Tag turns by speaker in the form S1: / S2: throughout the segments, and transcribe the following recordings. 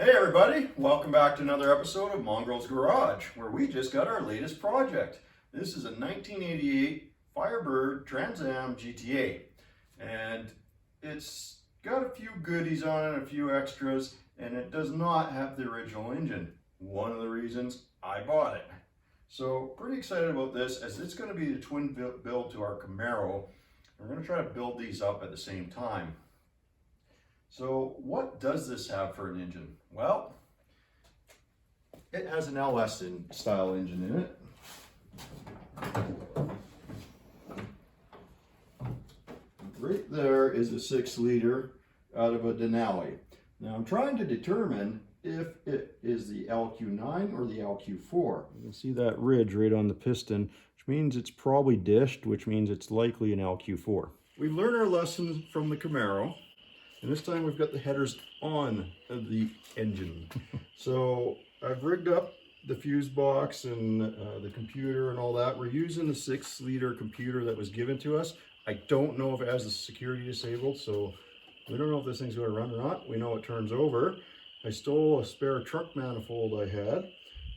S1: Hey everybody, welcome back to another episode of Mongrels Garage, where we just got our latest project. This is a 1988 Firebird Trans Am GTA, and it's got a few goodies on it, a few extras, and it does not have the original engine. One of the reasons I bought it. So pretty excited about this, as it's going to be the twin build to our Camaro. We're going to try to build these up at the same time. So what does this have for an engine? Well, it has an LS style engine in it. Right there is a 6-liter out of a Denali. Now I'm trying to determine if it is the LQ9 or the LQ4. You can see that ridge right on the piston, which means it's probably dished, which means it's likely an LQ4. We've learned our lesson from the Camaro. And this time we've got the headers on the engine. So I've rigged up the fuse box and the computer and all that. We're using the 6-liter computer that was given to us. I don't know if it has the security disabled, so we don't know if this thing's going to run or not. We know it turns over. I stole a spare truck manifold I had,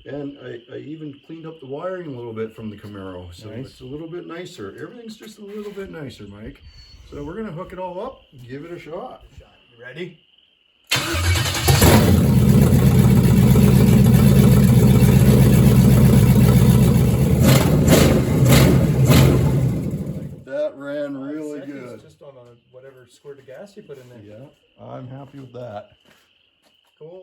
S1: and I even cleaned up the wiring a little bit from the Camaro. So nice. It's a little bit nicer. Everything's just a little bit nicer, Mike. So we're going to hook it all up, give it a shot. You ready? That ran really good.
S2: Just on whatever squirt of gas you put in there.
S1: Yeah, I'm happy with that.
S2: Cool.